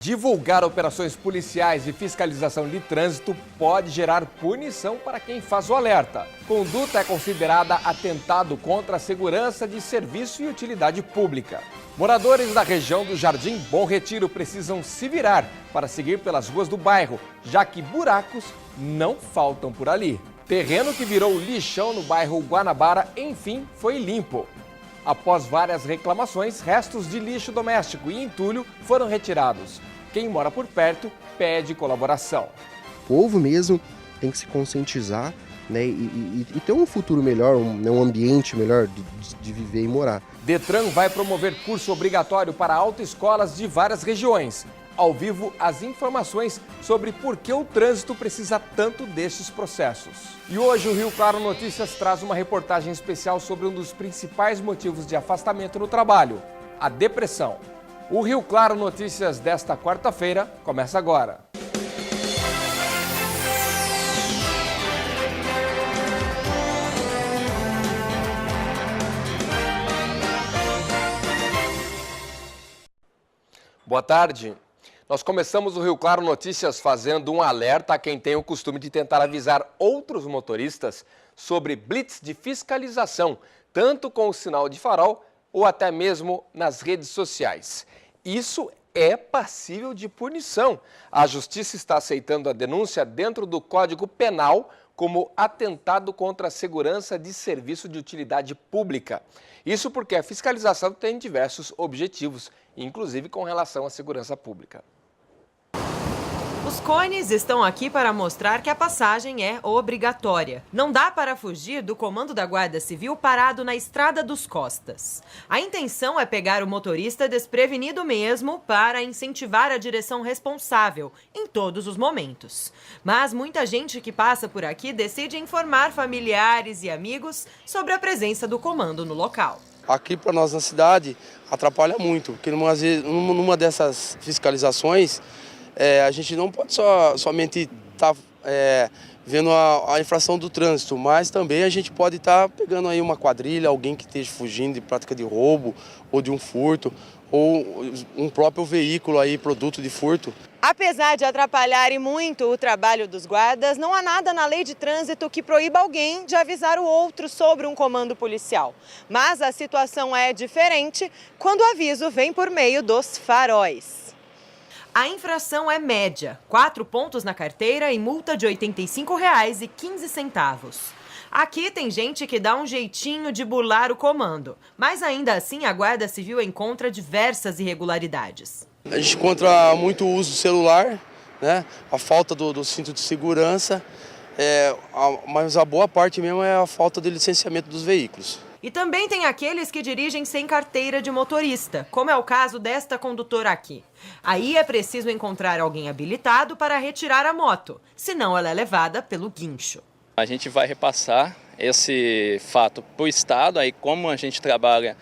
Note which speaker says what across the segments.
Speaker 1: Divulgar operações policiais e fiscalização de trânsito pode gerar punição para quem faz o alerta. Conduta é considerada atentado contra a segurança de serviço e utilidade pública. Moradores da região do Jardim Bom Retiro precisam se virar para seguir pelas ruas do bairro, já que buracos não faltam por ali. Terreno que virou lixão no bairro Guanabara, enfim, foi limpo. Após várias reclamações, restos de lixo doméstico e entulho foram retirados. Quem mora por perto pede colaboração.
Speaker 2: O povo mesmo tem que se conscientizar, né, e ter um futuro melhor, um ambiente melhor de viver e morar.
Speaker 1: Detran vai promover curso obrigatório para autoescolas de várias regiões. Ao vivo, as informações sobre por que o trânsito precisa tanto destes processos. E hoje o Rio Claro Notícias traz uma reportagem especial sobre um dos principais motivos de afastamento no trabalho, a depressão. O Rio Claro Notícias desta quarta-feira começa agora. Boa tarde. Nós começamos o Rio Claro Notícias fazendo um alerta a quem tem o costume de tentar avisar outros motoristas sobre blitz de fiscalização, tanto com o sinal de farol ou até mesmo nas redes sociais. Isso é passível de punição. A Justiça está aceitando a denúncia dentro do Código Penal como atentado contra a segurança de serviço de utilidade pública. Isso porque a fiscalização tem diversos objetivos, inclusive com relação à segurança pública.
Speaker 3: Os cones estão aqui para mostrar que a passagem é obrigatória. Não dá para fugir do comando da Guarda Civil parado na Estrada dos Costas. A intenção é pegar o motorista desprevenido mesmo para incentivar a direção responsável em todos os momentos. Mas muita gente que passa por aqui decide informar familiares e amigos sobre a presença do comando no local.
Speaker 4: Aqui para nós na cidade atrapalha muito, porque numa dessas fiscalizações a gente não pode somente estar vendo a infração do trânsito, mas também a gente pode estar pegando aí uma quadrilha, alguém que esteja fugindo de prática de roubo ou de um furto, ou um próprio veículo aí, produto de furto.
Speaker 3: Apesar de atrapalharem muito o trabalho dos guardas, não há nada na lei de trânsito que proíba alguém de avisar o outro sobre um comando policial. Mas a situação é diferente quando o aviso vem por meio dos faróis. A infração é média, 4 pontos na carteira e multa de R$ 85,15. Aqui tem gente que dá um jeitinho de burlar o comando, mas ainda assim a Guarda Civil encontra diversas irregularidades.
Speaker 4: A gente encontra muito uso do celular, né? A falta do cinto de segurança, mas a boa parte mesmo é a falta de licenciamento dos veículos.
Speaker 3: E também tem aqueles que dirigem sem carteira de motorista, como é o caso desta condutora aqui. Aí é preciso encontrar alguém habilitado para retirar a moto, senão ela é levada pelo guincho.
Speaker 5: A gente vai repassar esse fato para o Estado, aí como a gente trabalha,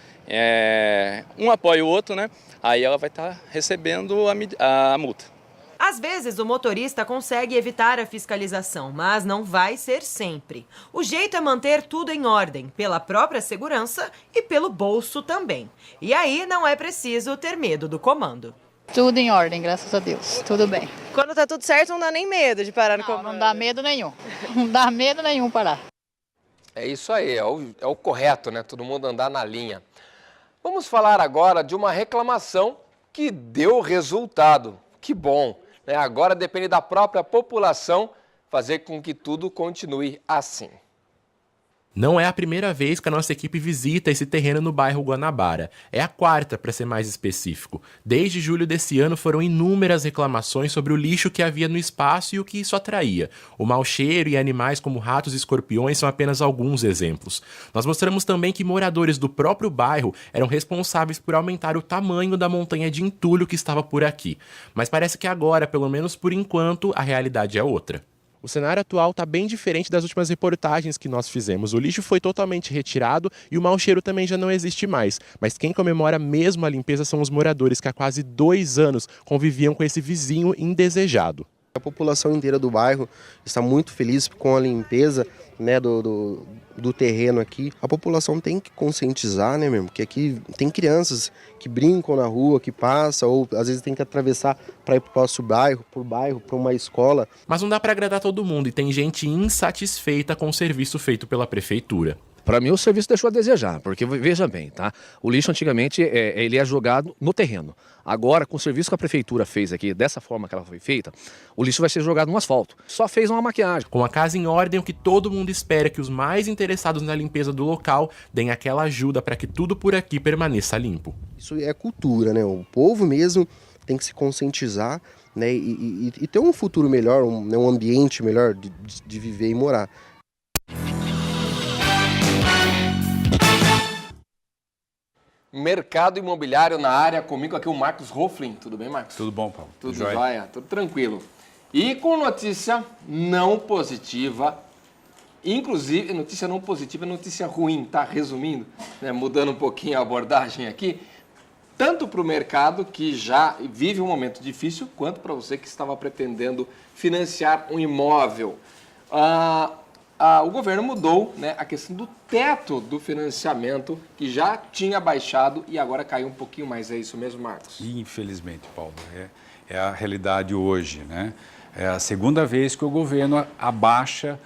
Speaker 5: um apoia o outro, né? Aí ela vai estar recebendo a multa.
Speaker 3: Às vezes o motorista consegue evitar a fiscalização, mas não vai ser sempre. O jeito é manter tudo em ordem, pela própria segurança e pelo bolso também. E aí não é preciso ter medo do comando.
Speaker 6: Tudo em ordem, graças a Deus, tudo bem.
Speaker 3: Quando tá tudo certo, não dá nem medo de parar no comando.
Speaker 6: Não dá medo nenhum, não dá medo nenhum parar.
Speaker 1: É isso aí, é o correto, né? Todo mundo andar na linha. Vamos falar agora de uma reclamação que deu resultado. Que bom! Agora depende da própria população fazer com que tudo continue assim.
Speaker 7: Não é a primeira vez que a nossa equipe visita esse terreno no bairro Guanabara. É a quarta, para ser mais específico. Desde julho desse ano foram inúmeras reclamações sobre o lixo que havia no espaço e o que isso atraía. O mau cheiro e animais como ratos e escorpiões são apenas alguns exemplos. Nós mostramos também que moradores do próprio bairro eram responsáveis por aumentar o tamanho da montanha de entulho que estava por aqui. Mas parece que agora, pelo menos por enquanto, a realidade é outra. O cenário atual está bem diferente das últimas reportagens que nós fizemos. O lixo foi totalmente retirado e o mau cheiro também já não existe mais. Mas quem comemora mesmo a limpeza são os moradores que há quase 2 anos conviviam com esse vizinho indesejado.
Speaker 2: A população inteira do bairro está muito feliz com a limpeza, né, do terreno aqui, a população tem que conscientizar, né, mesmo? Que aqui tem crianças que brincam na rua, que passam, ou às vezes tem que atravessar para ir para o nosso bairro, para uma escola.
Speaker 7: Mas não dá para agradar todo mundo e tem gente insatisfeita com o serviço feito pela prefeitura.
Speaker 8: Para mim, o serviço deixou a desejar, porque veja bem, tá? O lixo antigamente ele é jogado no terreno. Agora, com o serviço que a prefeitura fez aqui, dessa forma que ela foi feita, o lixo vai ser jogado no asfalto. Só fez uma maquiagem.
Speaker 7: Com a casa em ordem, o que todo mundo espera é que os mais interessados na limpeza do local deem aquela ajuda para que tudo por aqui permaneça limpo.
Speaker 2: Isso é cultura, né? O povo mesmo tem que se conscientizar, né? E ter um futuro melhor, um ambiente melhor de viver e morar.
Speaker 1: Mercado imobiliário na área, comigo aqui o Marcos Roflin. Tudo bem, Marcos?
Speaker 9: Tudo bom, Paulo?
Speaker 1: Tudo jóia, tudo tranquilo. E com notícia não positiva, inclusive notícia não positiva, notícia ruim, tá? Resumindo, né? Mudando um pouquinho a abordagem aqui, tanto para o mercado que já vive um momento difícil, quanto para você que estava pretendendo financiar um imóvel. O governo mudou, né, a questão do teto do financiamento, que já tinha baixado e agora caiu um pouquinho mais. É isso mesmo, Marcos?
Speaker 9: Infelizmente, Paulo, é a realidade hoje, né? É a segunda vez que o governo abaixa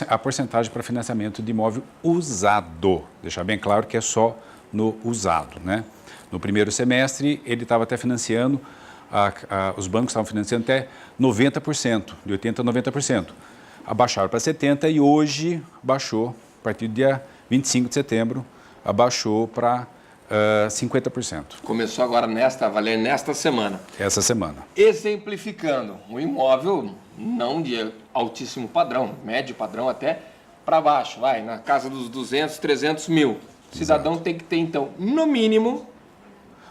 Speaker 9: a porcentagem para financiamento de imóvel usado. Deixar bem claro que é só no usado, né? No primeiro semestre, ele estava até financiando, os bancos estavam financiando até 90%, de 80% a 90%. Abaixaram para 70% e hoje baixou, a partir do dia 25 de setembro, abaixou para 50%.
Speaker 1: Começou agora a valer nesta semana.
Speaker 9: Essa semana.
Speaker 1: Exemplificando, um imóvel não de altíssimo padrão, médio padrão até para baixo, vai, na casa dos 200, 300 mil. O cidadão Exato. Tem que ter, então, no mínimo...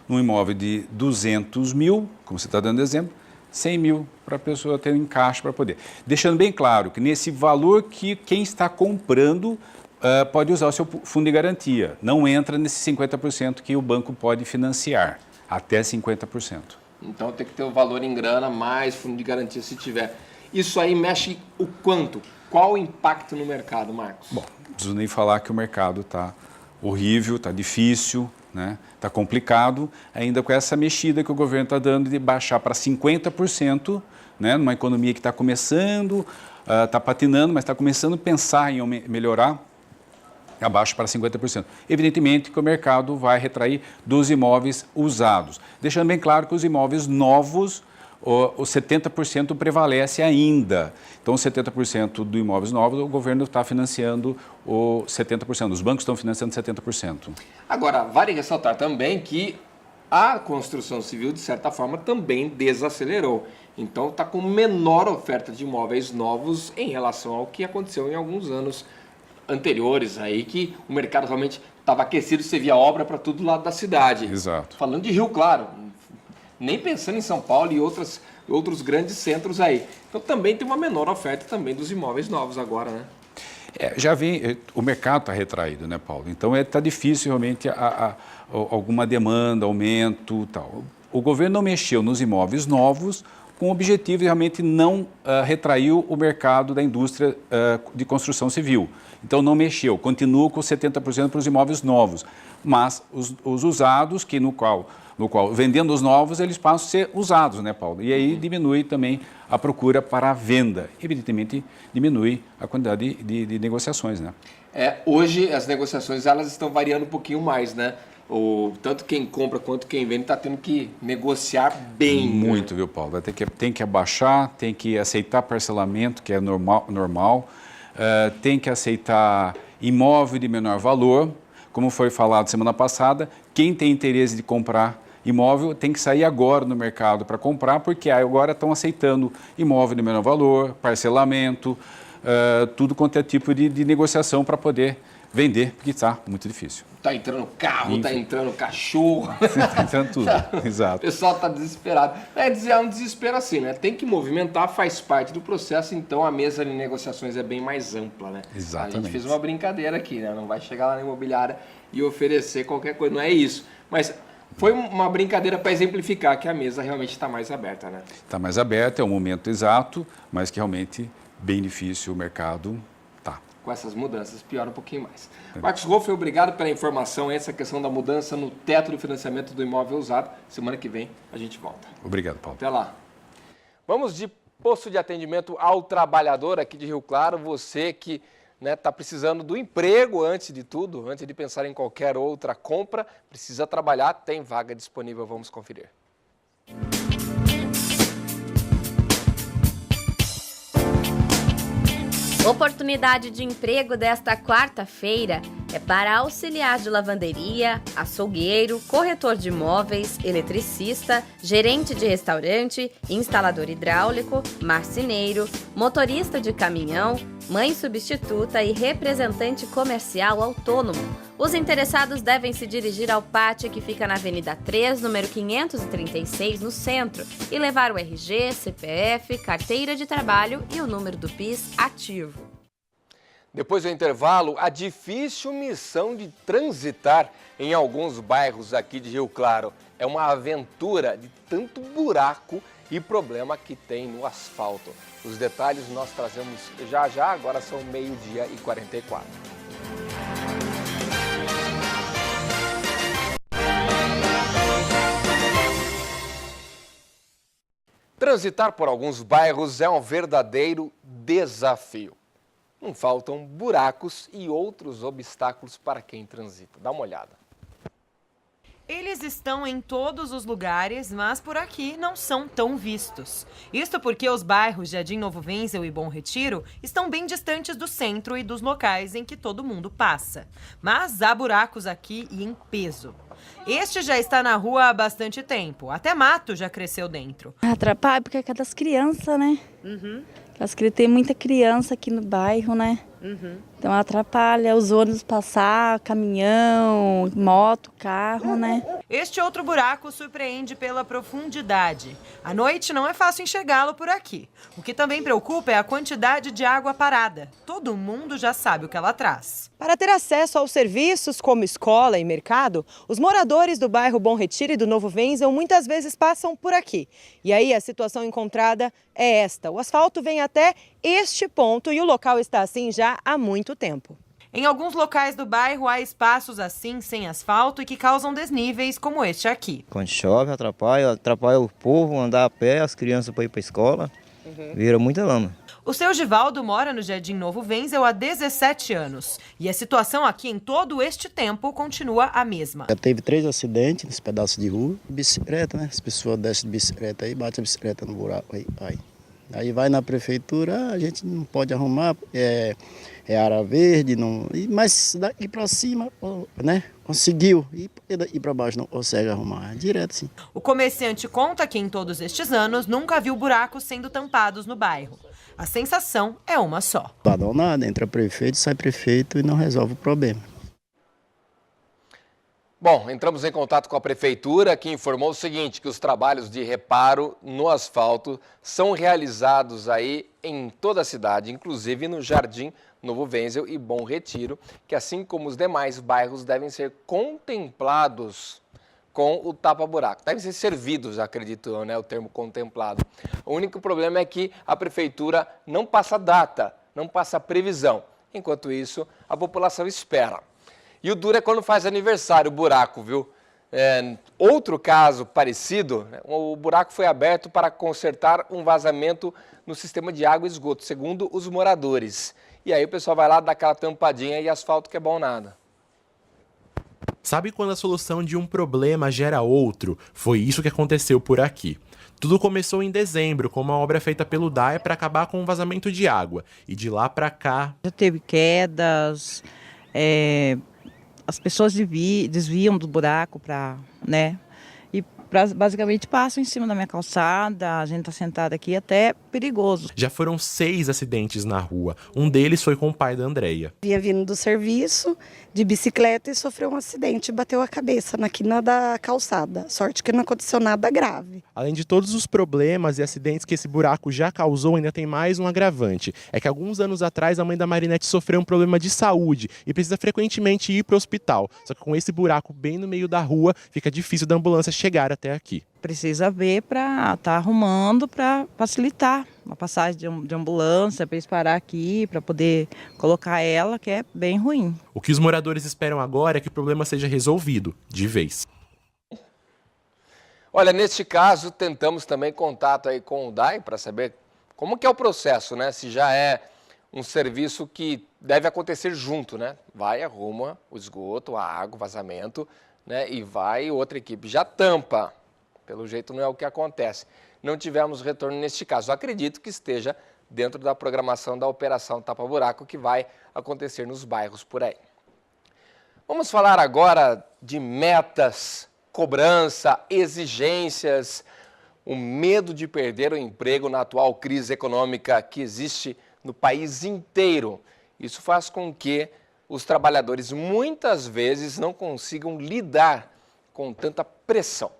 Speaker 9: Um imóvel de 200 mil, como você está dando exemplo, 100 mil para a pessoa ter um encaixe para poder. Deixando bem claro que nesse valor que quem está comprando pode usar o seu fundo de garantia. Não entra nesse 50% que o banco pode financiar, até 50%.
Speaker 1: Então tem que ter o valor em grana, mais fundo de garantia se tiver. Isso aí mexe o quanto? Qual o impacto no mercado, Marcos?
Speaker 9: Bom, não preciso nem falar que o mercado está horrível, está difícil, né? Está complicado, ainda com essa mexida que o governo está dando de baixar para 50%, né? Numa economia que está começando, está patinando, mas está começando a pensar em melhorar, abaixo para 50%. Evidentemente que o mercado vai retrair dos imóveis usados. Deixando bem claro que os imóveis novos, os 70% prevalece ainda. Então, os 70% dos imóveis novos, o governo está financiando os 70%. Os bancos estão financiando 70%.
Speaker 1: Agora, vale ressaltar também que a construção civil, de certa forma, também desacelerou. Então, está com menor oferta de imóveis novos em relação ao que aconteceu em alguns anos anteriores, aí que o mercado realmente estava aquecido, você via obra para todo lado da cidade.
Speaker 9: Exato.
Speaker 1: Falando de Rio Claro, nem pensando em São Paulo e outros grandes centros aí. Então também tem uma menor oferta também dos imóveis novos agora, né?
Speaker 9: Já vem, o mercado está retraído, né, Paulo? Então está difícil realmente alguma demanda, aumento e tal. O governo não mexeu nos imóveis novos com o objetivo de realmente não retrair o mercado da indústria de construção civil. Então não mexeu, continua com 70% para os imóveis novos, mas os usados, que no qual vendendo os novos, eles passam a ser usados, né, Paulo? E aí diminui também a procura para a venda. Evidentemente, diminui a quantidade de negociações, né?
Speaker 1: Hoje as negociações elas estão variando um pouquinho mais, né? Tanto quem compra quanto quem vende está tendo que negociar bem.
Speaker 9: Muito, viu, Paulo? Tem que abaixar, tem que aceitar parcelamento, que é normal. Tem que aceitar imóvel de menor valor. Como foi falado semana passada, quem tem interesse de comprar imóvel tem que sair agora no mercado para comprar, porque agora estão aceitando imóvel de menor valor, parcelamento, tudo quanto é tipo de negociação para poder vender, porque está muito difícil.
Speaker 1: Está entrando carro, está entrando cachorro.
Speaker 9: Está entrando tudo, exato.
Speaker 1: O pessoal está desesperado. É um desespero assim, né? Tem que movimentar, faz parte do processo, então a mesa de negociações é bem mais ampla, né?
Speaker 9: Exatamente.
Speaker 1: A gente fez uma brincadeira aqui, né? Não vai chegar lá na imobiliária e oferecer qualquer coisa, não é isso. Mas foi uma brincadeira para exemplificar que a mesa realmente está mais aberta, né?
Speaker 9: Está mais aberta, é o momento exato, mas que realmente bem difícil o mercado.
Speaker 1: com essas mudanças piora um pouquinho mais. Marcos Rolf, obrigado pela informação. Essa questão da mudança no teto do financiamento do imóvel usado. Semana que vem a gente volta.
Speaker 9: Obrigado, Paulo.
Speaker 1: Até lá. Vamos de posto de atendimento ao trabalhador aqui de Rio Claro. Você que está precisando do emprego antes de tudo, antes de pensar em qualquer outra compra, precisa trabalhar, tem vaga disponível. Vamos conferir.
Speaker 10: Oportunidade de emprego desta quarta-feira é para auxiliar de lavanderia, açougueiro, corretor de imóveis, eletricista, gerente de restaurante, instalador hidráulico, marceneiro, motorista de caminhão, mãe substituta e representante comercial autônomo. Os interessados devem se dirigir ao pátio que fica na Avenida 3, número 536, no centro, e levar o RG, CPF, carteira de trabalho e o número do PIS ativo.
Speaker 1: Depois do intervalo, a difícil missão de transitar em alguns bairros aqui de Rio Claro. É uma aventura de tanto buraco e problema que tem no asfalto. Os detalhes nós trazemos já, agora são 12h44. Transitar por alguns bairros é um verdadeiro desafio. Não faltam buracos e outros obstáculos para quem transita. Dá uma olhada.
Speaker 3: Eles estão em todos os lugares, mas por aqui não são tão vistos. Isto porque os bairros Jardim Novo Wenzel e Bom Retiro estão bem distantes do centro e dos locais em que todo mundo passa. Mas há buracos aqui e em peso. Este já está na rua há bastante tempo. Até mato já cresceu dentro.
Speaker 11: Atrapalha porque é das crianças, né? Tem muita criança aqui no bairro, né? Então atrapalha os ônibus passar, caminhão, moto, carro, né?
Speaker 3: Este outro buraco surpreende pela profundidade. À noite não é fácil enxergá-lo por aqui. O que também preocupa é a quantidade de água parada. Todo mundo já sabe o que ela traz. Para ter acesso aos serviços como escola e mercado, os moradores do bairro Bom Retiro e do Novo Wenzel muitas vezes passam por aqui. E aí a situação encontrada é esta. O asfalto vem até este ponto e o local está assim já há muito tempo. Em alguns locais do bairro há espaços assim, sem asfalto e que causam desníveis, como este aqui.
Speaker 12: Quando chove, atrapalha o povo andar a pé, as crianças para ir para a escola, vira muita lama.
Speaker 3: O seu Givaldo mora no Jardim Novo Wenzel há 17 anos. E a situação aqui em todo este tempo continua a mesma.
Speaker 13: Já teve 3 acidentes nesse pedaço de rua. Bicicleta, né? As pessoas descem de bicicleta aí, batem a bicicleta no buraco aí, vai. Aí vai na prefeitura, a gente não pode arrumar, é área verde, não, mas daqui para cima, né, conseguiu, e daqui para baixo não consegue arrumar, é direto sim.
Speaker 3: O comerciante conta que em todos estes anos nunca viu buracos sendo tampados no bairro. A sensação é uma só.
Speaker 13: Não dá nada, entra prefeito, sai prefeito e não resolve o problema.
Speaker 1: Bom, entramos em contato com a prefeitura, que informou o seguinte, que os trabalhos de reparo no asfalto são realizados aí em toda a cidade, inclusive no Jardim Novo Wenzel e Bom Retiro, que assim como os demais bairros devem ser contemplados com o tapa-buraco. Devem ser servidos, acredito eu, né, o termo contemplado. O único problema é que a prefeitura não passa data, não passa previsão. Enquanto isso, a população espera. E o duro é quando faz aniversário o buraco, viu? Outro caso parecido, o buraco foi aberto para consertar um vazamento no sistema de água e esgoto, segundo os moradores. E aí o pessoal vai lá, dá aquela tampadinha e asfalto que é bom nada.
Speaker 7: Sabe quando a solução de um problema gera outro? Foi isso que aconteceu por aqui. Tudo começou em dezembro, com uma obra feita pelo DAE para acabar com o vazamento de água. E de lá para cá...
Speaker 11: Já teve quedas, as pessoas desviam do buraco para, né? E basicamente passam em cima da minha calçada, a gente está sentado aqui, até perigoso.
Speaker 7: Já foram 6 acidentes na rua. Um deles foi com o pai da Andreia.
Speaker 14: Ia vindo do serviço de bicicleta e sofreu um acidente, bateu a cabeça na quina da calçada. Sorte que não aconteceu nada grave.
Speaker 7: Além de todos os problemas e acidentes que esse buraco já causou, ainda tem mais um agravante. É que alguns anos atrás a mãe da Marinete sofreu um problema de saúde e precisa frequentemente ir para o hospital. Só que com esse buraco bem no meio da rua, fica difícil da ambulância chegar até aqui.
Speaker 11: precisa ver para estar arrumando para facilitar uma passagem de ambulância, para eles parar aqui, para poder colocar ela, que é bem ruim.
Speaker 7: O que os moradores esperam agora é que o problema seja resolvido, de vez.
Speaker 1: Olha, neste caso, tentamos também contato aí com o DAI para saber como que é o processo, né? Se já é um serviço que deve acontecer junto, né? Vai, arruma o esgoto, a água, o vazamento, né? E vai, outra equipe já tampa. Pelo jeito não é o que acontece. Não tivemos retorno neste caso. Acredito que esteja dentro da programação da Operação Tapa Buraco que vai acontecer nos bairros por aí. Vamos falar agora de metas, cobrança, exigências, o medo de perder o emprego na atual crise econômica que existe no país inteiro. Isso faz com que os trabalhadores muitas vezes não consigam lidar com tanta pressão.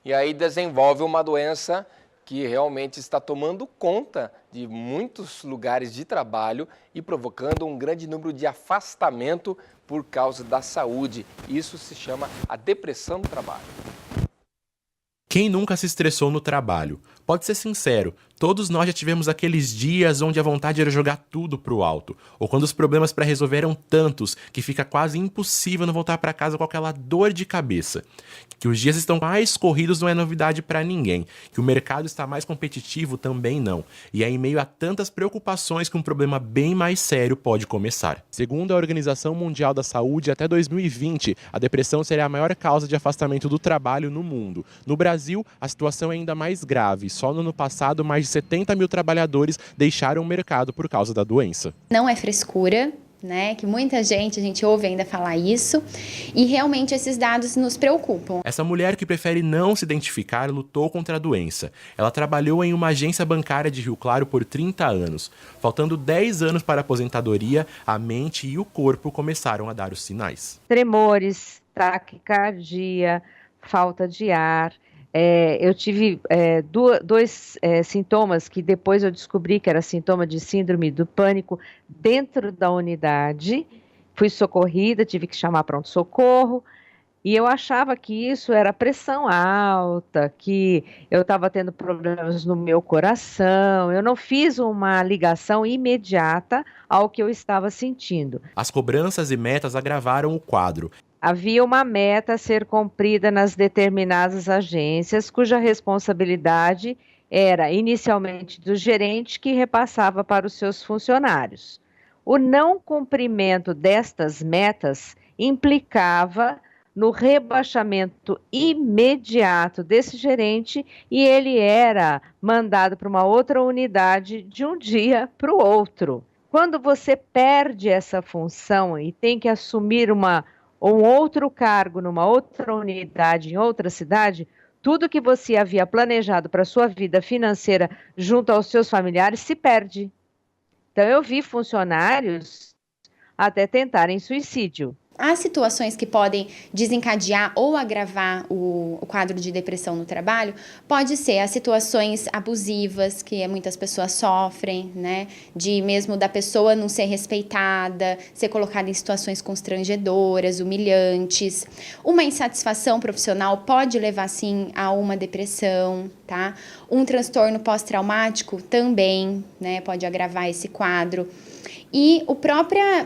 Speaker 1: E aí desenvolve uma doença que realmente está tomando conta de muitos lugares de trabalho e provocando um grande número de afastamento por causa da saúde. Isso se chama a depressão do trabalho.
Speaker 7: Quem nunca se estressou no trabalho? Pode ser sincero, todos nós já tivemos aqueles dias onde a vontade era jogar tudo pro alto, ou quando os problemas para resolver eram tantos que fica quase impossível não voltar para casa com aquela dor de cabeça. Que os dias estão mais corridos não é novidade para ninguém, que o mercado está mais competitivo também não, e é em meio a tantas preocupações que um problema bem mais sério pode começar. Segundo a Organização Mundial da Saúde, até 2020, a depressão será a maior causa de afastamento do trabalho no mundo. No Brasil, a situação é ainda mais grave. Só no ano passado, mais de 70 mil trabalhadores deixaram o mercado por causa da doença.
Speaker 15: Não é frescura, né? Que muita gente, a gente ouve ainda falar isso, e realmente esses dados nos preocupam.
Speaker 7: Essa mulher que prefere não se identificar lutou contra a doença. Ela trabalhou em uma agência bancária de Rio Claro por 30 anos. Faltando 10 anos para a aposentadoria, a mente e o corpo começaram a dar os sinais.
Speaker 16: Tremores, taquicardia, falta de ar. Eu tive dois sintomas que depois eu descobri que era sintoma de síndrome do pânico dentro da unidade. Fui socorrida, tive que chamar pronto-socorro e eu achava que isso era pressão alta, que eu estava tendo problemas no meu coração. Eu não fiz uma ligação imediata ao que eu estava sentindo.
Speaker 7: As cobranças e metas agravaram o quadro.
Speaker 16: Havia uma meta a ser cumprida nas determinadas agências, cuja responsabilidade era inicialmente do gerente, que repassava para os seus funcionários. O não cumprimento destas metas implicava no rebaixamento imediato desse gerente e ele era mandado para uma outra unidade de um dia para o outro. Quando você perde essa função e tem que assumir um outro cargo numa outra unidade, em outra cidade, tudo que você havia planejado para a sua vida financeira junto aos seus familiares se perde. Então, eu vi funcionários até tentarem suicídio.
Speaker 15: Há situações que podem desencadear ou agravar o quadro de depressão no trabalho. Pode ser as situações abusivas que muitas pessoas sofrem, né? De mesmo da pessoa não ser respeitada, ser colocada em situações constrangedoras, humilhantes. Uma insatisfação profissional pode levar, sim, a uma depressão, tá? Um transtorno pós-traumático também, né? Pode agravar esse quadro. E os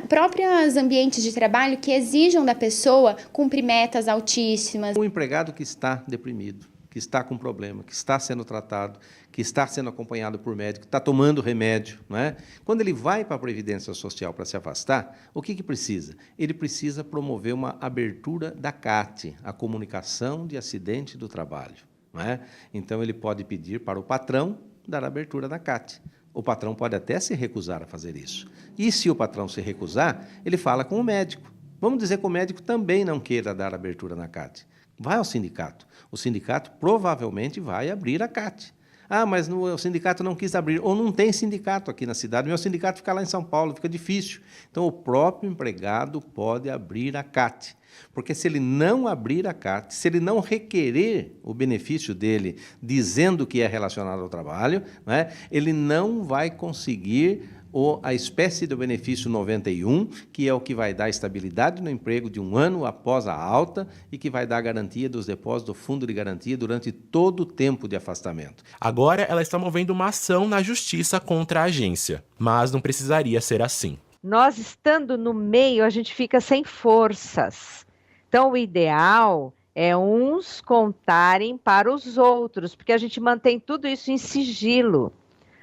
Speaker 15: próprios ambientes de trabalho que exijam da pessoa cumprir metas altíssimas.
Speaker 17: O empregado que está deprimido, que está com problema, que está sendo tratado, que está sendo acompanhado por médico, que está tomando remédio, não é? Quando ele vai para a Previdência Social para se afastar, o que precisa? Ele precisa promover uma abertura da CAT, a Comunicação de Acidente do Trabalho. Não é? Então, ele pode pedir para o patrão dar abertura da CAT. O patrão pode até se recusar a fazer isso. E se o patrão se recusar, ele fala com o médico. Vamos dizer que o médico também não queira dar abertura na CAT. Vai ao sindicato. O sindicato provavelmente vai abrir a CAT. Ah, mas o sindicato não quis abrir, ou não tem sindicato aqui na cidade. Meu sindicato fica lá em São Paulo, fica difícil. Então, o próprio empregado pode abrir a CAT. Porque se ele não abrir a CAT, se ele não requerer o benefício dele dizendo que é relacionado ao trabalho, né, ele não vai conseguir ou a espécie do benefício 91, que é o que vai dar estabilidade no emprego de 1 ano após a alta e que vai dar a garantia dos depósitos do fundo de garantia durante todo o tempo de afastamento.
Speaker 7: Agora ela está movendo uma ação na justiça contra a agência, mas não precisaria ser assim.
Speaker 16: Nós estando no meio, a gente fica sem forças. Então, o ideal é uns contarem para os outros, porque a gente mantém tudo isso em sigilo.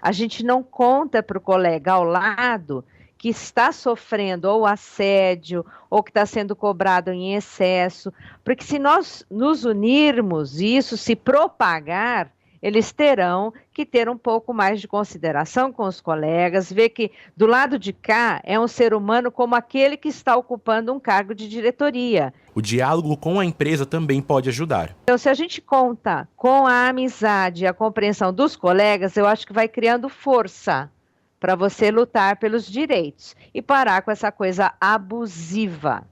Speaker 16: A gente não conta para o colega ao lado que está sofrendo ou assédio ou que está sendo cobrado em excesso, porque se nós nos unirmos e isso se propagar, eles terão que ter um pouco mais de consideração com os colegas, ver que do lado de cá é um ser humano como aquele que está ocupando um cargo de diretoria.
Speaker 7: O diálogo com a empresa também pode ajudar.
Speaker 16: Então, se a gente conta com a amizade e a compreensão dos colegas, eu acho que vai criando força para você lutar pelos direitos e parar com essa coisa abusiva.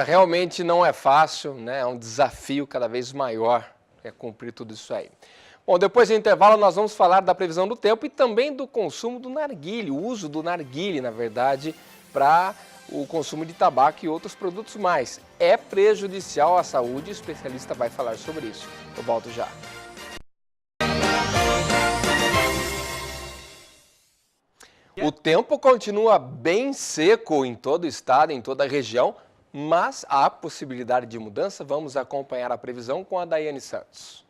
Speaker 1: Realmente não é fácil, né? É um desafio cada vez maior cumprir tudo isso aí. Bom, depois do intervalo nós vamos falar da previsão do tempo e também do consumo do narguilé, o uso do narguilé, na verdade, para o consumo de tabaco e outros produtos mais. É prejudicial à saúde, o especialista vai falar sobre isso. Eu volto já. O tempo continua bem seco em todo o estado, em toda a região, mas há possibilidade de mudança. Vamos acompanhar a previsão com a Daiane Santos.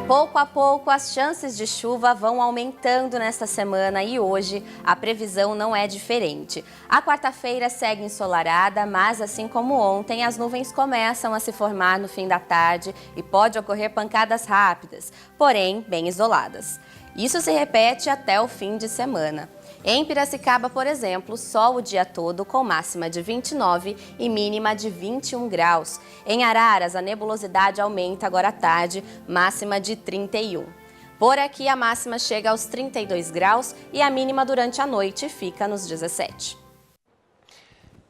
Speaker 10: Pouco a pouco, as chances de chuva vão aumentando nesta semana e hoje a previsão não é diferente. A quarta-feira segue ensolarada, mas assim como ontem, as nuvens começam a se formar no fim da tarde e pode ocorrer pancadas rápidas, porém bem isoladas. Isso se repete até o fim de semana. Em Piracicaba, por exemplo, sol o dia todo com máxima de 29 e mínima de 21 graus. Em Araras, a nebulosidade aumenta agora à tarde, máxima de 31. Por aqui, a máxima chega aos 32 graus e a mínima durante a noite fica nos 17.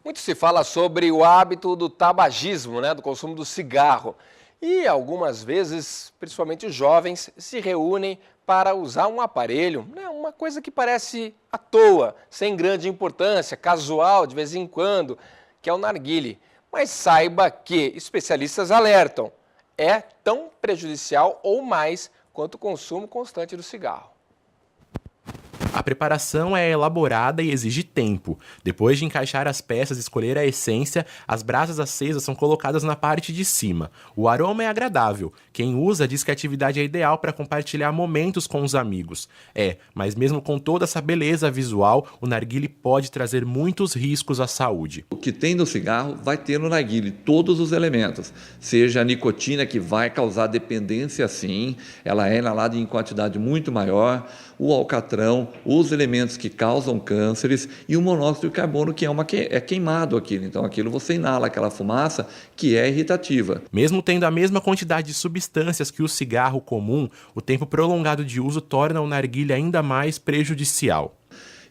Speaker 1: Muito se fala sobre o hábito do tabagismo, né, do consumo do cigarro. E algumas vezes, principalmente os jovens, se reúnem para usar um aparelho, né, uma coisa que parece à toa, sem grande importância, casual de vez em quando, que é o narguilé. Mas saiba que especialistas alertam, é tão prejudicial ou mais quanto o consumo constante do cigarro.
Speaker 7: A preparação é elaborada e exige tempo. Depois de encaixar as peças e escolher a essência, as brasas acesas são colocadas na parte de cima. O aroma é agradável. Quem usa diz que a atividade é ideal para compartilhar momentos com os amigos. Mas mesmo com toda essa beleza visual, o narguilé pode trazer muitos riscos à saúde.
Speaker 18: O que tem no cigarro vai ter no narguilé, todos os elementos. Seja a nicotina, que vai causar dependência sim, ela é inalada em quantidade muito maior, o alcatrão, os elementos que causam cânceres e o monóxido de carbono, que é queimado aquilo. Então aquilo você inala aquela fumaça que é irritativa.
Speaker 7: Mesmo tendo a mesma quantidade de substâncias que o cigarro comum, o tempo prolongado de uso torna o narguilé ainda mais prejudicial.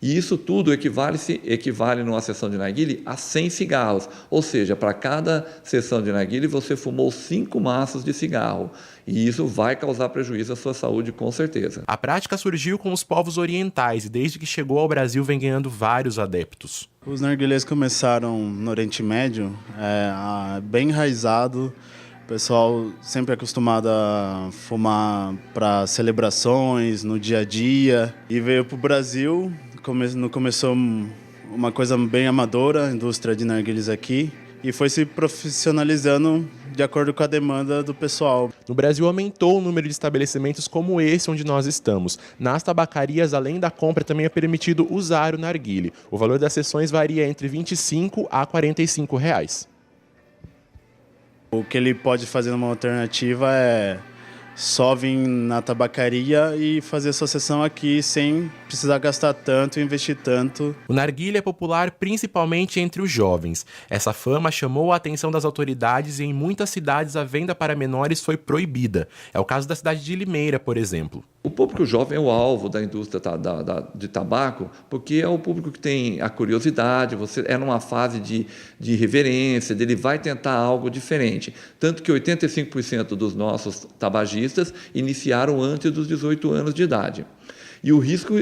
Speaker 18: E isso tudo equivale numa sessão de narguilé a 100 cigarros. Ou seja, para cada sessão de narguilé você fumou 5 maços de cigarro. E isso vai causar prejuízo à sua saúde, com certeza.
Speaker 7: A prática surgiu com os povos orientais e desde que chegou ao Brasil vem ganhando vários adeptos.
Speaker 19: Os narguilés começaram no Oriente Médio, bem enraizado. O pessoal sempre acostumado a fumar para celebrações, no dia a dia. E veio para o Brasil, começou uma coisa bem amadora, a indústria de narguilés aqui. E foi se profissionalizando de acordo com a demanda do pessoal.
Speaker 7: No Brasil aumentou o número de estabelecimentos como esse onde nós estamos. Nas tabacarias, além da compra, também é permitido usar o narguilé. O valor das sessões varia entre R$ 25 a R$ 45 reais.
Speaker 19: O que ele pode fazer numa alternativa é só vir na tabacaria e fazer sua sessão aqui sem precisar gastar tanto e investir tanto.
Speaker 7: O narguilé é popular principalmente entre os jovens. Essa fama chamou a atenção das autoridades e em muitas cidades a venda para menores foi proibida. É o caso da cidade de Limeira, por exemplo.
Speaker 18: O público jovem é o alvo da indústria de tabaco, porque é o público que tem a curiosidade, você é numa fase de reverência, ele vai tentar algo diferente. Tanto que 85% dos nossos tabagistas iniciaram antes dos 18 anos de idade. E o risco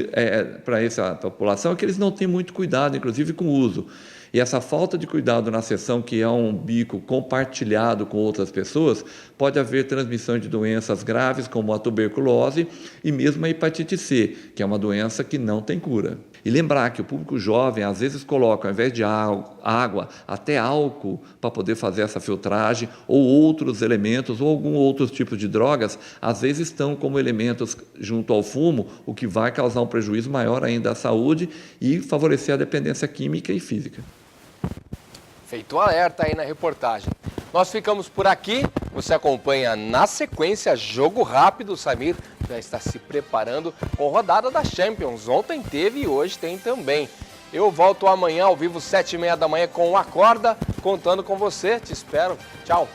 Speaker 18: para essa população é que eles não têm muito cuidado, inclusive com o uso. E essa falta de cuidado na sessão, que é um bico compartilhado com outras pessoas, pode haver transmissão de doenças graves, como a tuberculose e mesmo a hepatite C, que é uma doença que não tem cura. E lembrar que o público jovem, às vezes, coloca, ao invés de água, até álcool para poder fazer essa filtragem, ou outros elementos, ou algum outro tipo de drogas, às vezes estão como elementos junto ao fumo, o que vai causar um prejuízo maior ainda à saúde e favorecer a dependência química e física.
Speaker 1: Feito o alerta aí na reportagem. Nós ficamos por aqui. Você acompanha na sequência Jogo Rápido. O Samir já está se preparando com rodada da Champions. Ontem teve e hoje tem também. Eu volto amanhã ao vivo 7h30 da manhã com o Acorda, contando com você. Te espero. Tchau.